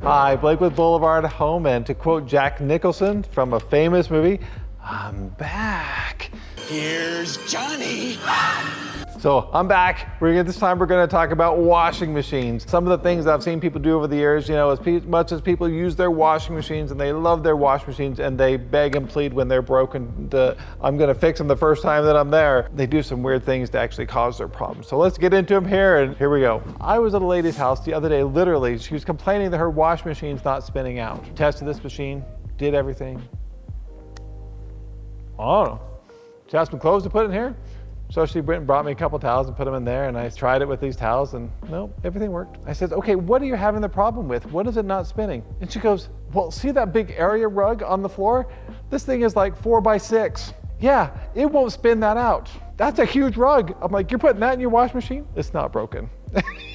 Hi, Blake with BlvdHome, and to quote Jack Nicholson from a famous movie, I'm back. Here's Johnny. So I'm back. This time we're going to talk about washing machines. Some of the things I've seen people do over the years, as much as people use their washing machines and they love their washing machines and they beg and plead when they're broken, I'm going to fix them the first time that I'm there, they do some weird things to actually cause their problems. So let's get into them here, and here we go. I was at a lady's house the other day, literally, she was complaining that her washing machine's not spinning out. Tested this machine, did everything. I don't know. She had some clothes to put in here. So she went and brought me a couple towels and put them in there, and I tried it with these towels, and no, everything worked. I said, okay, what are you having the problem with? What is it not spinning? And she goes, well, see that big area rug on the floor? This thing is like 4 by 6. Yeah, it won't spin that out. That's a huge rug. I'm like, you're putting that in your washing machine? It's not broken.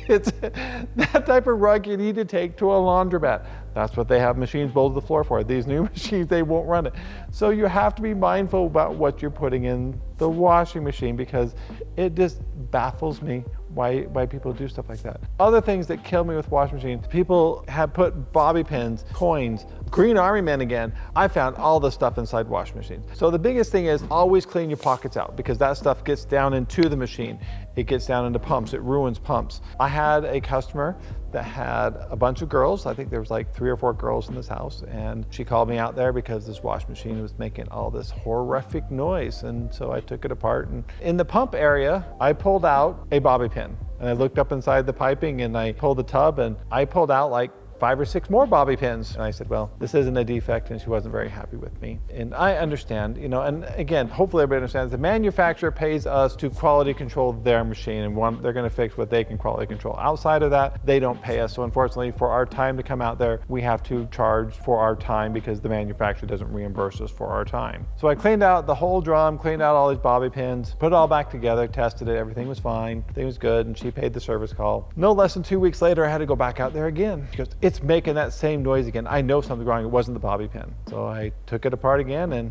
It's that type of rug you need to take to a laundromat. That's what they have machines below the floor for. These new machines, they won't run it. So you have to be mindful about what you're putting in the washing machine, because it just baffles me why people do stuff like that. Other things that kill me with washing machines, people have put bobby pins, coins, Green Army men again. I found all this stuff inside washing machines. So the biggest thing is always clean your pockets out, because that stuff gets down into the machine. It gets down into pumps, it ruins pumps. I had a customer that had a bunch of girls. I think there was like 3 or 4 girls in this house, and she called me out there because this washing machine was making all this horrific noise. And so I took it apart, and in the pump area, I pulled out a bobby pin, and I looked up inside the piping, and I pulled the tub, and I pulled out like 5 or 6 more bobby pins. And I said, well, this isn't a defect, and she wasn't very happy with me. And I understand, and again, hopefully everybody understands the manufacturer pays us to quality control their machine, and they're gonna fix what they can quality control. Outside of that, they don't pay us. So unfortunately, for our time to come out there, we have to charge for our time, because the manufacturer doesn't reimburse us for our time. So I cleaned out the whole drum, cleaned out all these bobby pins, put it all back together, tested it, everything was fine, everything was good, and she paid the service call. No less than 2 weeks later, I had to go back out there again. She goes, it's making that same noise again. I know something's wrong. It wasn't the bobby pin. So I took it apart again, and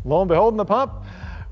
lo and behold, in the pump,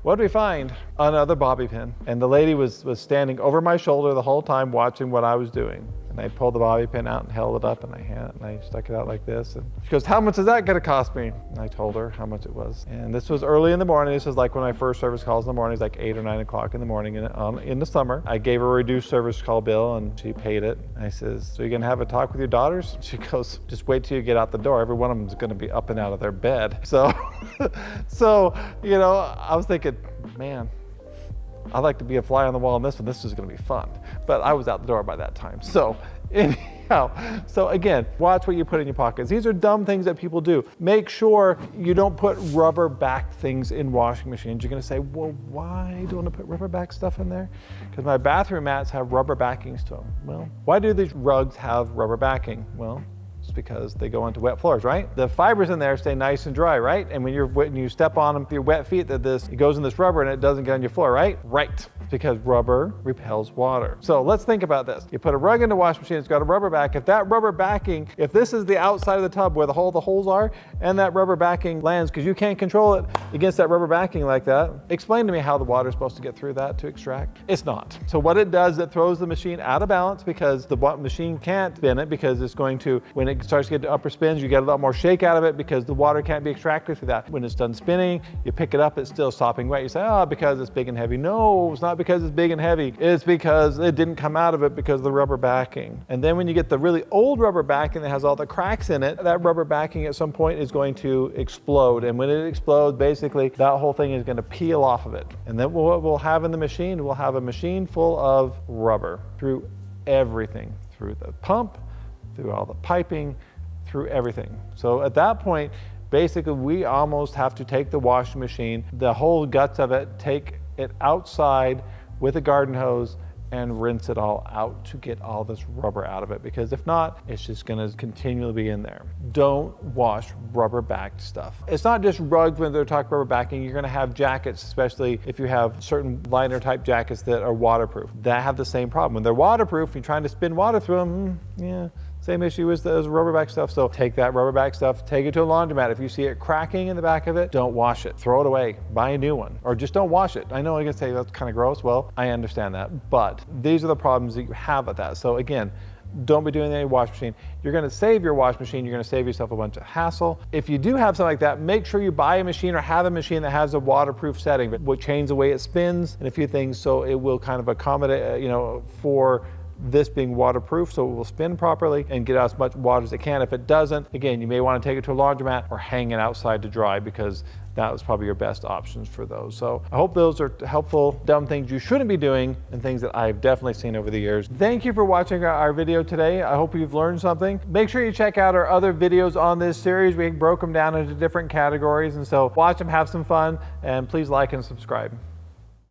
what did we find? Another bobby pin. And the lady was standing over my shoulder the whole time watching what I was doing. And I pulled the bobby pin out and held it up, and I stuck it out like this. And she goes, how much is that gonna cost me? And I told her how much it was. And this was early in the morning. This was like when my first service calls in the morning. It's like 8 or 9 o'clock in the morning in the summer. I gave her a reduced service call bill, and she paid it. And I says, so you gonna have a talk with your daughters? And she goes, just wait till you get out the door. Every one of them is gonna be up and out of their bed. So, I was thinking, man, I'd like to be a fly on the wall on this one. This is going to be fun. But I was out the door by that time. So anyhow, so again, watch what you put in your pockets. These are dumb things that people do. Make sure you don't put rubber back things in washing machines. You're going to say, well, why do you want to put rubber back stuff in there? Because my bathroom mats have rubber backings to them. Well, why do these rugs have rubber backing? Well, it's because they go onto wet floors, right? The fibers in there stay nice and dry, right? And when you step on them with your wet feet, it goes in this rubber and it doesn't get on your floor, right? Right. Because rubber repels water. So let's think about this. You put a rug in the washing machine, it's got a rubber back. If that rubber backing, if this is the outside of the tub where the holes are, and that rubber backing lands, because you can't control it against that rubber backing like that, explain to me how the water is supposed to get through that to extract. It's not. So what it does, it throws the machine out of balance, because the machine can't spin it, because it's going to, when it starts to get to upper spins, you get a lot more shake out of it, because the water can't be extracted through that. When it's done spinning, you pick it up, it's still sopping wet. You say, oh, because it's big and heavy. No, it's not because it's big and heavy. It's because it didn't come out of it because of the rubber backing. And then when you get the really old rubber backing that has all the cracks in it, that rubber backing at some point is going to explode. And when it explodes, basically that whole thing is going to peel off of it. And then what we'll have in the machine, we'll have a machine full of rubber through everything, through the pump, through all the piping, through everything. So at that point, basically we almost have to take the washing machine, the whole guts of it, take it outside with a garden hose and rinse it all out to get all this rubber out of it, because if not, it's just going to continually be in there. Don't wash rubber backed stuff. It's not just rugs when they're talking rubber backing. You're going to have jackets, especially if you have certain liner type jackets that are waterproof, that have the same problem. When they're waterproof, you're trying to spin water through them, yeah, same issue as those rubber back stuff. So take that rubber back stuff, take it to a laundromat. If you see it cracking in the back of it, don't wash it. Throw it away. Buy a new one. Or just don't wash it. I know you can say that's kind of gross. Well, I understand that. But these are the problems that you have with that. So again, don't be doing any washing machine. You're gonna save your washing machine, you're gonna save yourself a bunch of hassle. If you do have something like that, make sure you buy a machine or have a machine that has a waterproof setting, but will change the way it spins and a few things so it will kind of accommodate, for this being waterproof, so it will spin properly and get out as much water as it can. If it doesn't, again, you may want to take it to a laundromat or hang it outside to dry, because that was probably your best options for those. So I hope those are helpful, dumb things you shouldn't be doing and things that I've definitely seen over the years. Thank you for watching our video today. I hope you've learned something. Make sure you check out our other videos on this series. We broke them down into different categories, and so watch them, have some fun, and please like and subscribe.